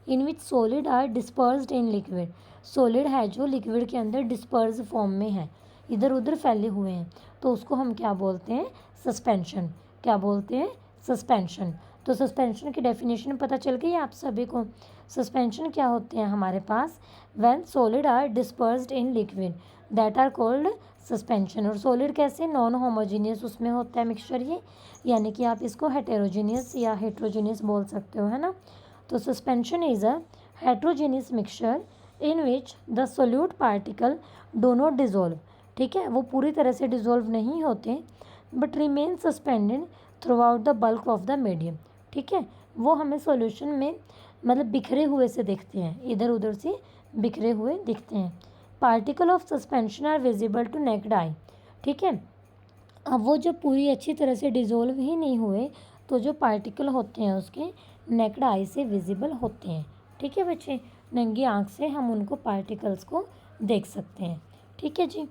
in which solid are dispersed in liquid, solid है जो लिक्विड के अंदर डिस्पर्स फॉर्म में है, इधर उधर फैले हुए हैं, तो उसको हम क्या बोलते हैं, सस्पेंशन। क्या बोलते हैं, सस्पेंशन। तो सस्पेंशन की डेफिनेशन पता चल गई आप सभी को। सस्पेंशन क्या होते हैं हमारे पास, when solid are dispersed in liquid that are called suspension. और सॉलिड कैसे, नॉन होमोजीनियस उसमें होता है मिक्सचर ये, यानी कि आप इसको हेटेरोजीनियस या हेट्रोजीनियस बोल सकते हो, है ना। तो suspension is a heterogeneous mixture in which the solute particle do not dissolve, ठीक है, वो पूरी तरह से डिजोल्व नहीं होते, but remain suspended through out the bulk of the medium. ठीक है, वो हमें सॉल्यूशन में मतलब बिखरे हुए से दिखते हैं, इधर उधर से बिखरे हुए दिखते हैं। Particle of suspension are visible to naked eye. ठीक है, अब वो जो पूरी अच्छी तरह से डिज़ोल्व ही नहीं हुए, तो जो पार्टिकल होते हैं उसके नेक्ड आई से विजिबल होते हैं। ठीक है बच्चे, नंगी आँख से हम उनको पार्टिकल्स को देख सकते हैं। ठीक है जी,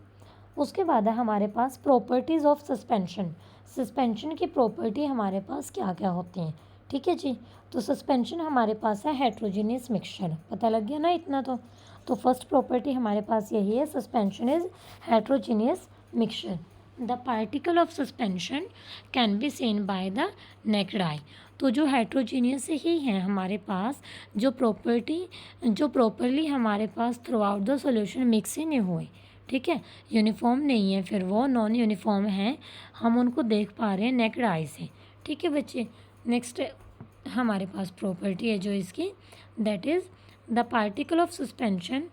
उसके बाद है हमारे पास प्रॉपर्टीज़ ऑफ सस्पेंशन। सस्पेंशन की प्रॉपर्टी हमारे पास क्या क्या होती हैं। ठीक है जी, तो सस्पेंशन हमारे पास है हेट्रोजीनियस मिक्सचर, पता लग गया ना इतना तो फर्स्ट प्रॉपर्टी हमारे पास यही है, suspension is heterogeneous mixture. The particle of suspension can be seen by the necked आई। तो जो हेट्रोजीनियस ही हैं हमारे पास, जो प्रॉपर्ली हमारे पास throughout the solution mix ही नहीं हुए, ठीक है, यूनिफॉर्म नहीं है, फिर वो नॉन यूनिफॉर्म हैं, हम उनको देख पा रहे हैं नेक्ड आई से। ठीक है बच्चे, नेक्स्ट हमारे पास प्रॉपर्टी है जो इसकी, that is the particle of suspension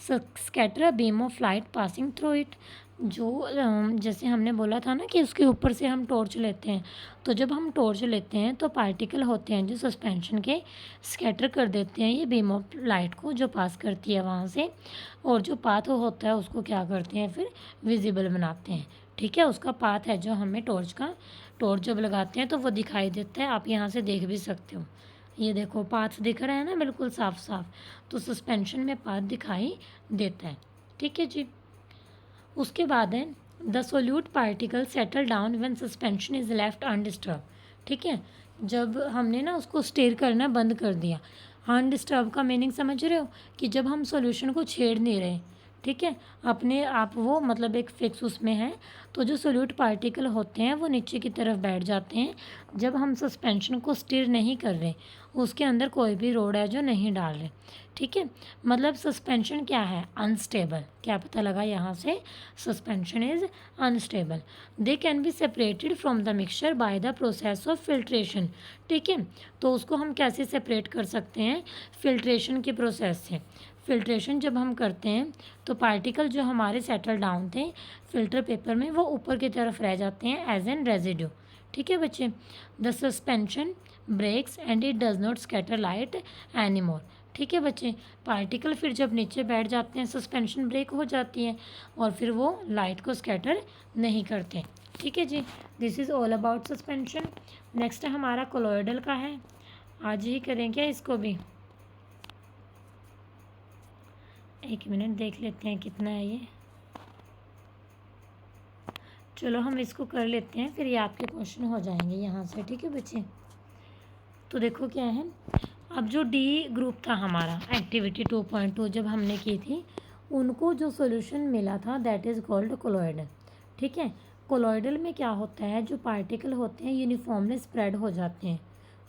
scatter a beam of light passing through it. जो जैसे हमने बोला था ना कि उसके ऊपर से हम टॉर्च लेते हैं, तो जब हम टॉर्च लेते हैं तो पार्टिकल होते हैं जो सस्पेंशन के स्कैटर कर देते हैं ये बीम ऑफ लाइट को जो पास करती है वहाँ से, और जो पाथ होता है उसको क्या करते हैं फिर विजिबल बनाते हैं। ठीक है, उसका पाथ है जो हमें टॉर्च जब लगाते हैं तो वो दिखाई देता है, आप यहाँ से देख भी सकते हो, ये देखो पाथ दिख रहा है ना बिल्कुल साफ साफ, तो सस्पेंशन में पाथ दिखाई देता है। ठीक है जी, उसके बाद है the solute particle settle down when suspension is left undisturb. ठीक है, जब हमने ना उसको स्टेर करना बंद कर दिया, अनडिस्टर्ब का मीनिंग समझ रहे हो कि जब हम सॉल्यूशन को छेड़ नहीं रहे, ठीक है, अपने आप वो मतलब एक फिक्स उसमें है, तो जो सोल्यूट पार्टिकल होते हैं वो नीचे की तरफ बैठ जाते हैं जब हम सस्पेंशन को स्टिर नहीं कर रहे, उसके अंदर कोई भी रोड है जो नहीं डाल रहे। ठीक है, मतलब सस्पेंशन क्या है, अनस्टेबल। क्या पता लगा यहाँ से, suspension is unstable. They can be separated from the mixture by the process of filtration. ठीक है, तो उसको हम कैसे सेपरेट कर सकते हैं, फिल्ट्रेशन के प्रोसेस से। फिल्ट्रेशन जब हम करते हैं तो पार्टिकल जो हमारे सेटल डाउन थे फिल्टर पेपर में वो ऊपर की तरफ रह जाते हैं एज एन रेजिड्यू। ठीक है बच्चे, the suspension breaks and it does not scatter light any more. ठीक है बच्चे। पार्टिकल फिर जब नीचे बैठ जाते हैं सस्पेंशन ब्रेक हो जाती है और फिर वो लाइट को स्कैटर नहीं करते। ठीक है जी, this is all about suspension. Next हमारा कोलॉइडल का है, आज ही करें क्या इसको भी? एक मिनट देख लेते हैं कितना है ये। चलो हम इसको कर लेते हैं, फिर ये आपके क्वेश्चन हो जाएंगे यहाँ से। ठीक है बच्चे, तो देखो क्या है। अब जो डी ग्रुप था हमारा एक्टिविटी 2.2 जब हमने की थी, उनको जो सॉल्यूशन मिला था दैट इज़ कॉल्ड कोलॉइडल। ठीक है, कोलॉइडल में क्या होता है, जो पार्टिकल होते हैं यूनिफॉर्मली स्प्रेड हो जाते हैं।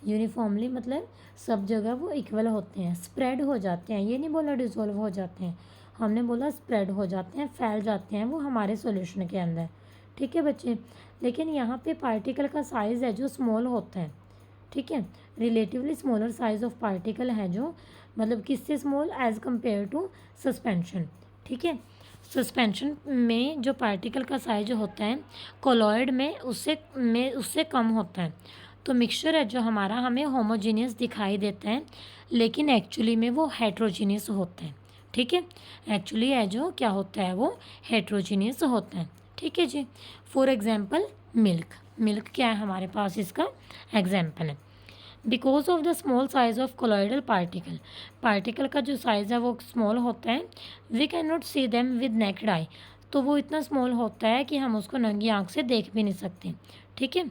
यूनिफॉर्मली मतलब सब जगह वो इक्वल होते हैं, स्प्रेड हो जाते हैं। ये नहीं बोला डिसॉल्व हो जाते हैं, हमने बोला स्प्रेड हो जाते हैं, फैल जाते हैं वो हमारे सॉल्यूशन के अंदर। ठीक है बच्चे, लेकिन यहाँ पे पार्टिकल का साइज़ है जो स्मॉल होता है। ठीक है, relatively smaller size of particle है जो, मतलब किससे small, as compare to suspension. ठीक है, सस्पेंशन में जो पार्टिकल का साइज होता है कोलॉइड में उससे कम होता है। तो मिक्सचर है जो हमारा हमें होमोजीनियस दिखाई देता है, लेकिन एक्चुअली में वो हेट्रोजीनियस होता है। ठीक है, एक्चुअली है जो क्या होता है वो हेट्रोजीनियस होता है। ठीक है जी, फॉर एग्जाम्पल मिल्क क्या है हमारे पास, इसका एग्जाम्पल है। Because of the small size of colloidal particle का जो साइज़ है वो स्मॉल होता है, we can not see them with naked eye. तो वो इतना स्मॉल होता है कि हम उसको नंगी आँख से देख भी नहीं सकते। ठीक है,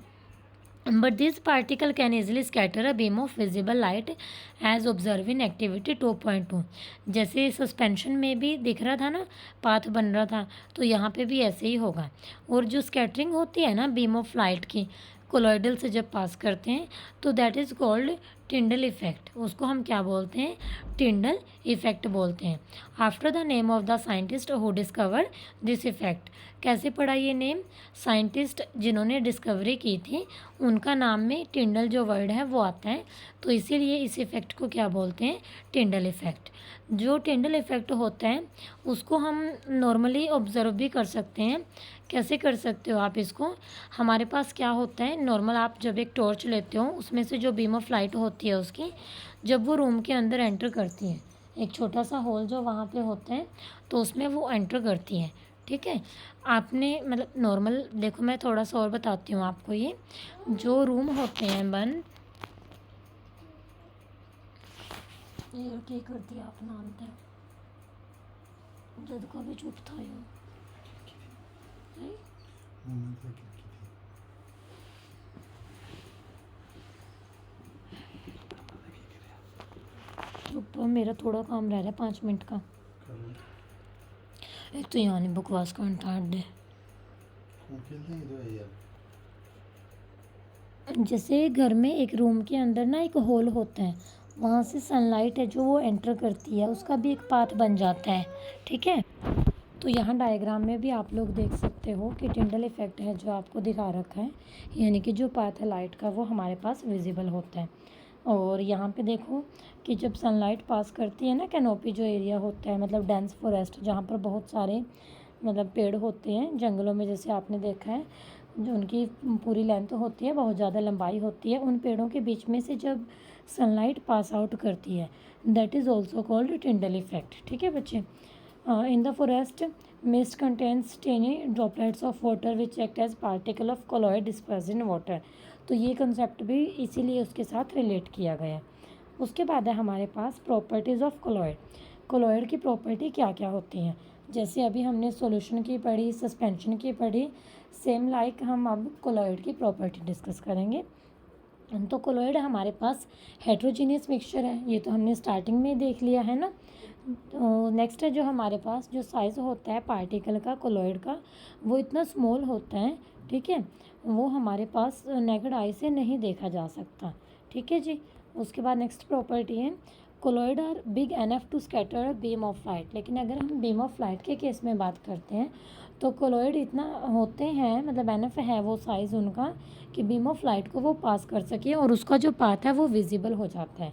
but this particle can easily scatter a beam of visible light as observe in activity 2.2। जैसे सस्पेंशन में भी दिख रहा था ना, पाथ बन रहा था, तो यहाँ पे भी ऐसे ही होगा। और जो स्कैटरिंग होती है ना बीम ऑफ लाइट की कोलॉइडल से जब पास करते हैं, तो that is called Tyndall effect. उसको हम क्या बोलते हैं, टिंडल इफेक्ट बोलते हैं। After the name of the scientist who discover this effect. कैसे पड़ा ये नेम, साइंटिस्ट जिन्होंने डिस्कवरी की थी उनका नाम में टिंडल जो वर्ड है वो आता है, तो इसीलिए इस इफ़ेक्ट को क्या बोलते हैं, टिंडल इफ़ेक्ट। जो टिंडल इफ़ेक्ट होता है उसको हम नॉर्मली ऑब्ज़र्व भी कर सकते हैं। कैसे कर सकते हो आप इसको, हमारे पास क्या होता है नॉर्मल, आप जब एक टॉर्च लेते हो उसमें से जो बीम ऑफ लाइट होती है उसकी, जब वो रूम के अंदर एंटर करती है, एक छोटा सा होल जो वहाँ पे होता है तो उसमें वो एंटर करती है। ठीक है, आपने मतलब नॉर्मल देखो, मैं थोड़ा सा और बताती हूँ आपको। ये जो रूम होते हैं बंद, ये क्या करती है आप नानते जद को भी चुप था यो चुप, मेरा थोड़ा काम रह रहा है 5 मिनट का। एक तो यहाँ नहीं बकवास करता दे। जैसे घर में एक रूम के अंदर ना एक होल होता है, वहाँ से सनलाइट है जो वो एंटर करती है, उसका भी एक पाथ बन जाता है। ठीक है, तो यहाँ डायग्राम में भी आप लोग देख सकते हो कि टिंडल इफेक्ट है जो आपको दिखा रखा है, यानी कि जो पाथ है लाइट का वो हमारे पास विजिबल होता है। और यहाँ पे देखो कि जब सनलाइट पास करती है ना, कैनोपी जो एरिया होता है मतलब डेंस फॉरेस्ट, जहाँ पर बहुत सारे मतलब पेड़ होते हैं जंगलों में, जैसे आपने देखा है जो उनकी पूरी लेंथ होती है, बहुत ज़्यादा लंबाई होती है, उन पेड़ों के बीच में से जब सनलाइट पास आउट करती है that is also called Tyndall effect. ठीक है बच्चे, in the forest mist contains tiny droplets of water which act as particle of colloid disperse in water. तो ये कंसेप्ट भी इसीलिए उसके साथ रिलेट किया गया है। उसके बाद है हमारे पास प्रॉपर्टीज़ ऑफ कोलॉइड। कोलॉइड की प्रॉपर्टी क्या क्या होती हैं, जैसे अभी हमने सॉल्यूशन की पढ़ी, सस्पेंशन की पढ़ी, सेम लाइक हम अब कोलॉइड की प्रॉपर्टी डिस्कस करेंगे। तो कोलॉइड हमारे पास हेट्रोजीनियस मिक्सचर है, ये तो हमने स्टार्टिंग में देख लिया है ना। तो नेक्स्ट है जो हमारे पास जो साइज़ होता है पार्टिकल का कोलॉइड का, वो इतना स्मॉल होता है। ठीक है, वो हमारे पास नेकेड आई से नहीं देखा जा सकता। ठीक है जी, उसके बाद नेक्स्ट प्रॉपर्टी है colloid are big enough to scatter beam of light. लेकिन अगर हम बीम ऑफ लाइट के केस में बात करते हैं तो कोलॉइड इतना होते हैं, मतलब एनफ है वो साइज़ उनका कि बीम ऑफ लाइट को वो पास कर सके और उसका जो पाथ है वो विजिबल हो जाता है।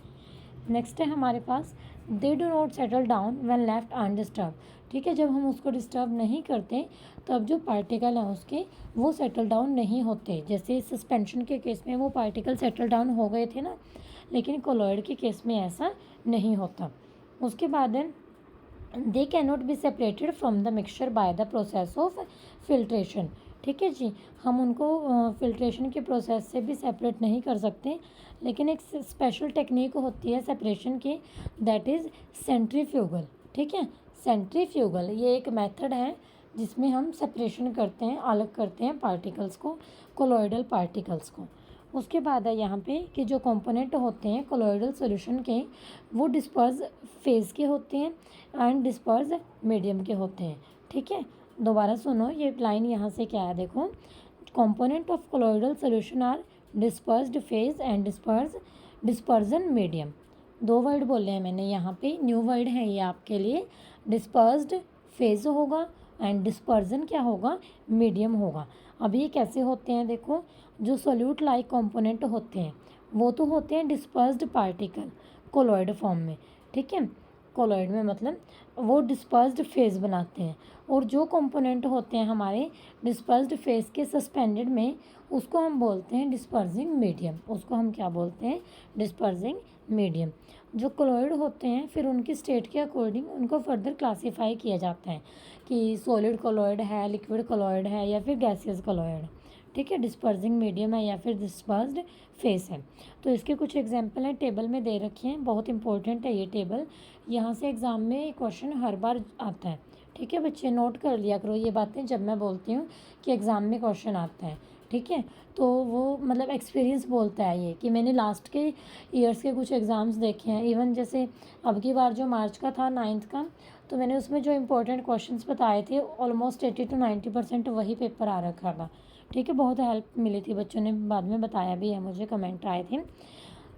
नेक्स्ट है हमारे पास they do not settle down when left undisturb. ठीक है, जब हम उसको डिस्टर्ब नहीं करते तब जो पार्टिकल हैं उसके वो सेटल डाउन नहीं होते। जैसे सस्पेंशन के केस में वो पार्टिकल सेटल डाउन हो गए थे ना, लेकिन कोलॉइड के केस में ऐसा नहीं होता। उसके बाद है they can not be separated from the mixture by the process of filtration. ठीक है जी, हम उनको फिल्ट्रेशन के प्रोसेस से भी सेपरेट नहीं कर सकते, लेकिन एक स्पेशल टेक्निक होती है सेपरेशन की, दैट इज़ सेंट्रीफ्यूगल। ठीक है, सेंट्रीफ्यूगल ये एक मेथड है जिसमें हम सेपरेशन करते हैं, अलग करते हैं पार्टिकल्स को, कोलॉइडल पार्टिकल्स को। उसके बाद है यहाँ पे कि जो कंपोनेंट होते हैं कोलॉइडल सॉल्यूशन के, वो डिस्पर्स फेज के होते हैं एंड डिस्पर्स मीडियम के होते हैं। ठीक है, दोबारा सुनो, ये लाइन यहाँ से क्या है देखो, component of colloidal solution are dispersed phase and dispersion medium. दो वर्ड बोले हैं मैंने यहाँ पे, न्यू वर्ड है ये आपके लिए। डिस्पर्स्ड फेज होगा एंड डिस्पर्जन क्या होगा, मीडियम होगा। अब ये कैसे होते हैं देखो, जो सोल्यूट लाइक कंपोनेंट होते हैं वो तो होते हैं डिस्पर्स्ड पार्टिकल कोलॉइड फॉर्म में। ठीक है, कोलॉइड में मतलब वो डिस्पर्स्ड फेज बनाते हैं, और जो कंपोनेंट होते हैं हमारे डिस्पर्स्ड फेज के सस्पेंडेड में, उसको हम बोलते हैं डिस्पर्सिंग मीडियम। उसको हम क्या बोलते हैं, डिस्पर्सिंग मीडियम। जो कोलॉइड होते हैं फिर उनकी स्टेट के अकॉर्डिंग उनको फर्दर क्लासीफाई किया जाता है कि सॉलिड कोलॉइड है, लिक्विड कोलॉइड है, या फिर गैसियस कोलॉइड। ठीक है, डिस्पर्सिंग मीडियम है या फिर डिस्पर्स्ड फेस है। तो इसके कुछ एग्जांपल हैं, टेबल में दे रखे हैं, बहुत इंपॉर्टेंट है ये टेबल, यहाँ से एग्ज़ाम में क्वेश्चन हर बार आता है। ठीक है बच्चे, नोट कर लिया करो ये बातें जब मैं बोलती हूँ कि एग्ज़ाम में क्वेश्चन आता है। ठीक है, तो वो मतलब एक्सपीरियंस बोलता है ये कि मैंने लास्ट के ईयर्स के कुछ एग्ज़ाम्स देखे हैं, इवन जैसे अब की बार जो मार्च का था 9th का, तो मैंने उसमें जो इंपॉर्टेंट क्वेश्चंस बताए थे ऑलमोस्ट 80 to 90% वही पेपर आ रखा था। ठीक है, बहुत हेल्प मिली थी, बच्चों ने बाद में बताया भी है, मुझे कमेंट आए थे।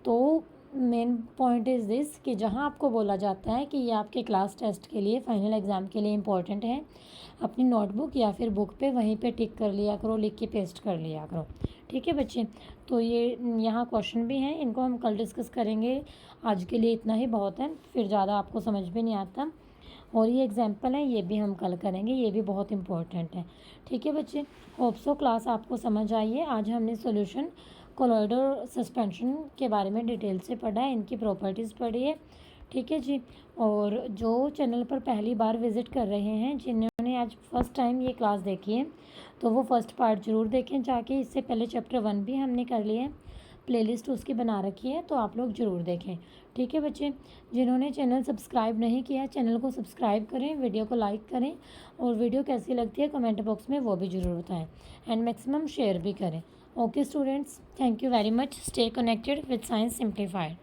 तो मेन पॉइंट इज़ दिस कि जहाँ आपको बोला जाता है कि ये आपके क्लास टेस्ट के लिए, फाइनल एग्ज़ाम के लिए इम्पॉर्टेंट है, अपनी नोटबुक या फिर बुक पे वहीं पे टिक कर लिया करो, लिख के पेस्ट कर लिया करो। ठीक है बच्चे, तो ये यहाँ क्वेश्चन भी हैं, इनको हम कल डिस्कस करेंगे। आज के लिए इतना ही बहुत है, फिर ज़्यादा आपको समझ भी नहीं आता। और ये एग्जाम्पल है, ये भी हम कल करेंगे, ये भी बहुत इंपॉर्टेंट है। ठीक है बच्चे, होप सो क्लास आपको समझ आई है। आज हमने सॉल्यूशन कोलॉइडल सस्पेंशन के बारे में डिटेल से पढ़ा है, इनकी प्रॉपर्टीज़ पढ़ी है। ठीक है जी, और जो चैनल पर पहली बार विज़िट कर रहे हैं, जिन्होंने आज फर्स्ट टाइम ये क्लास देखी है, तो वो फर्स्ट पार्ट ज़रूर देखें जाके। इससे पहले चैप्टर 1 भी हमने कर लिया है, प्लेलिस्ट उसकी बना रखी है, तो आप लोग ज़रूर देखें। ठीक है बच्चे, जिन्होंने चैनल सब्सक्राइब नहीं किया, चैनल को सब्सक्राइब करें, वीडियो को लाइक करें, और वीडियो कैसी लगती है कमेंट बॉक्स में वो भी ज़रूर बताएं, एंड मैक्सिमम शेयर भी करें। Okay students, thank you very much. Stay connected with science simplified.